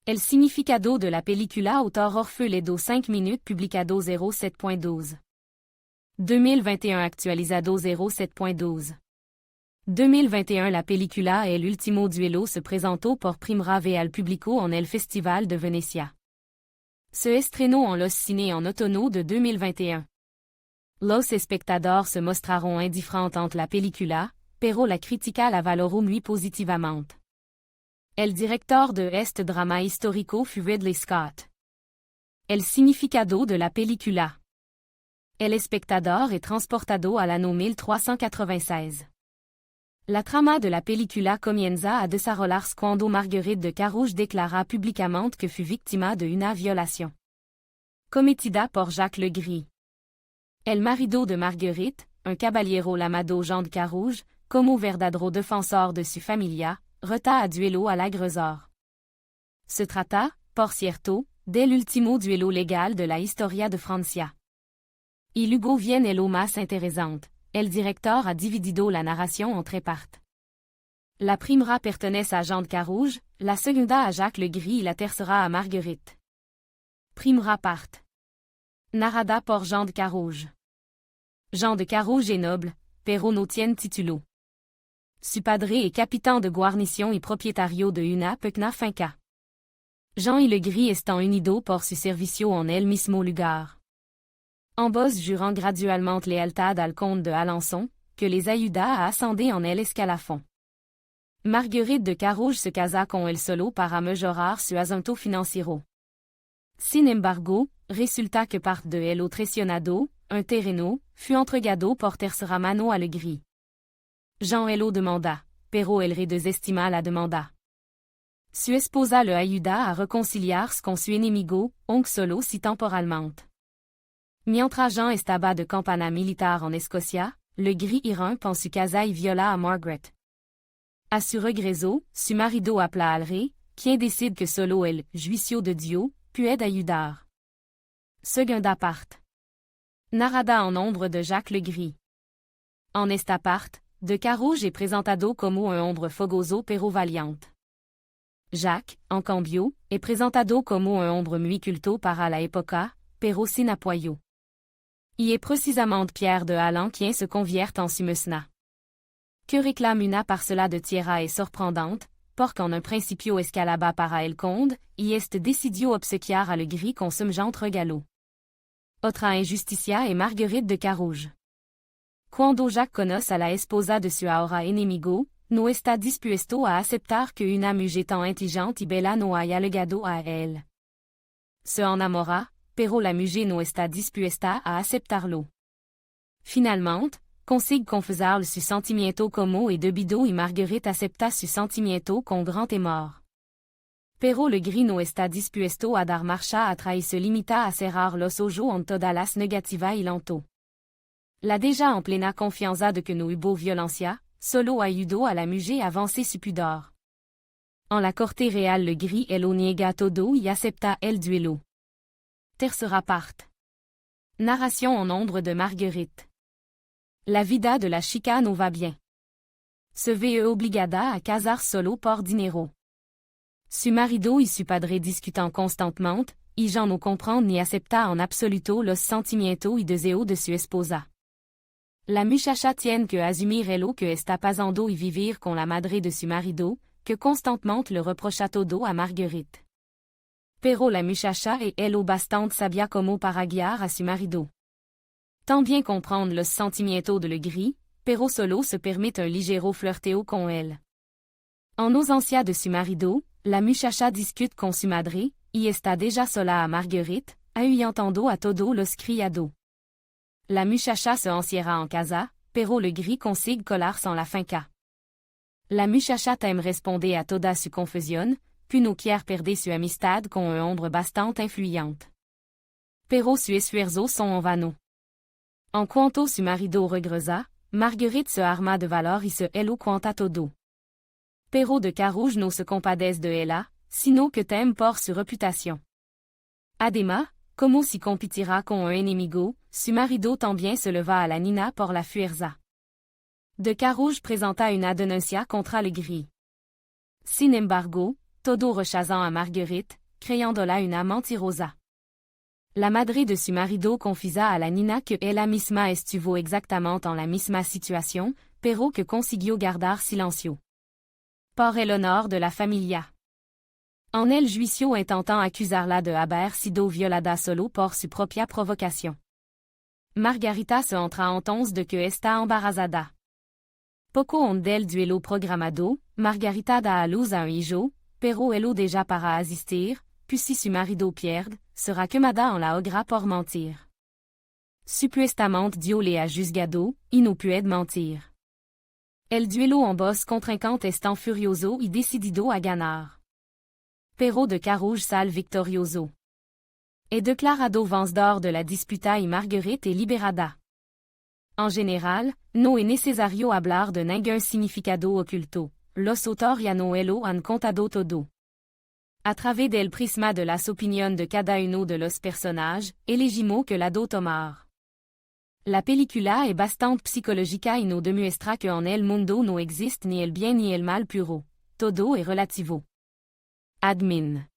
El significado de la película autor Orfeu Ledo 5 minutes publicado 07.12. 2021 actualizado 07.12. 2021 La película El último duelo se presentó por primera vez al público en el Festival de Venecia. Se estrenó en los cines en otoño de 2021. Los espectadores se mostraron indiferents ante la película, pero la crítica la valoró muy positivamente. El director de este drama histórico fut Ridley Scott. El significado de la película. El espectador est transportado al año 1386. La trama de la película comienza a desarrollarse cuando Marguerite de Carouge déclara públicamente que fut víctima de una violación cometida por Jacques le Gris. El marido de Marguerite, un caballero llamado Jean de Carouge, como verdadero defensor de su familia, reta a duelo al agresor. Se trata, por cierto, del último duelo legal de la historia de Francia. Y luego viene lo más interesante. El director a dividido la narración en tres partes. La primera pertenece a Jean de Carouge, la segunda a Jacques le Gris y la tercera a Marguerite. Primera parte. Narrada por Jean de Carouge. Jean de Carouge est noble, pero no tiene título. Su padre est capitán de guarnición y propietario de una pequeña finca. Jean y le Gris están unidos por su servicio en el mismo lugar. Ambos jurant graduellement lealtad al comte de Alençon, que les ayuda a ascender en el escalafón. Marguerite de Carouge se casa con él solo para mejorar su asunto financiero. Sin embargo, resulta que parte de él o traicionado, un terreno, fut entregado por tercera mano a le Gris. Jean él lo demanda, pero él redesestima la demanda. Su esposa le ayuda a reconciliarse con su enemigo, aunque solo si temporalmente. Mientras Jean estaba de campana militar en Escocia, le Gris irrumpe su casa y viola a Margaret. A su regreso, su marido appela al rey, quien decide que solo el juicio de Dios puede ayudar. Segunda parte. Narrada en nombre de Jacques le Gris. En esta parte, de Carouge est presentado como un hombre fogoso pero valiente. Jacques, en cambio, est presentado como un hombre muy culto para la época, pero sin apoyo. Y est précisément Pierre de Hallan quien se convierte en su mécénat. Que réclame una parcela de tierra es sorprendente, porque en un principio escalaba para el conde, y este decidió obsequiar a le Gris con semejante regalo. Otra injusticia es Marguerite de Carouge. Cuando Jacques conoce a la esposa de su ahora enemigo, no está dispuesto a aceptar que una mujer tan inteligente y bella no haya legado a él. Se enamora, pero la mujer no está dispuesta a aceptarlo. Finalmente, consigue confesar su sentimiento como es debido y Marguerite acepta su sentimiento con gran temor. Pero le Gris no está dispuesto a dar marcha atrás y se limita a cerrar los ojos en todas las negativas y lento. La deja en plena confianza de que no hubo violencia, solo ayudó a la mujer a vencer su pudor. En la corte real le Gris él lo niega todo y acepta el duelo. Tercera parte. Narration en nombre de Marguerite. La vida de la chica no va bien. Se ve obligada a casar solo por dinero. Su marido y su padre discutan constantemente, y Jean no comprende ni acepta en absoluto los sentimientos y deseos de su esposa. La muchacha tiene que asumir lo que está pasando y vivir con la madre de su marido, que constantemente le reprocha todo a Marguerite. Pero la muchacha es lo bastante sabia como para guiar a su marido. También comprendre los sentimientos de le Gris, pero solo se permite un ligero flirteo con él. En ausencia de su marido, la muchacha discute con su madre, y está deja sola a Marguerite, ahuyentando a todos los criados. La muchacha se encierra en casa, pero le Gris consigue colarse en la finca. La muchacha teme responder a toda su confusión, puis no quiere perder su amistad con un hombre bastante influyente. Pero su esfuerzo son en vano. En cuanto su marido regresa, Marguerite se arma de valor y se lo cuenta todo. Pero de Carouge no se compadece de ella, sino que teme por su reputación. Además, como si competira con un enemigo, su marido también se le va a la nina por la fuerza. De Carouge presenta una denuncia contra le Gris. Sin embargo, todo rechazant a Marguerite, creándola una mentirosa. La madre de su marido confisa a la nina que ella misma estuvo exactamente en la misma situación, pero que consiguió guardar silencio. Por el honor de la familia. En el juicio intentant acusarla de haber sido violada solo por su propia provocación. Margarita se entra entonces de que está embarazada. Poco antes del duelo programado, Margarita da a luz a un hijo, pero elo deja para asistir, puis si su marido pierde, será quemada en la hoguera por mentir. Supuestamente Dios le ha juzgado, y no puede mentir. El duelo en voz contrincante está furioso y decidido a ganar. Pero de Carouge sale victorioso. Es declarado vencedor de la disputa y Marguerite es liberada. En general, no es necesario hablar de ningún significado oculto, los autores ya no lo han contado todo. A través del prisma de las opinión de cada uno de los personajes, elegimos que lado tomar. La película es bastante psicológica y no demuestra que en el mundo no existe ni el bien ni el mal puro. Todo es relativo. Admin.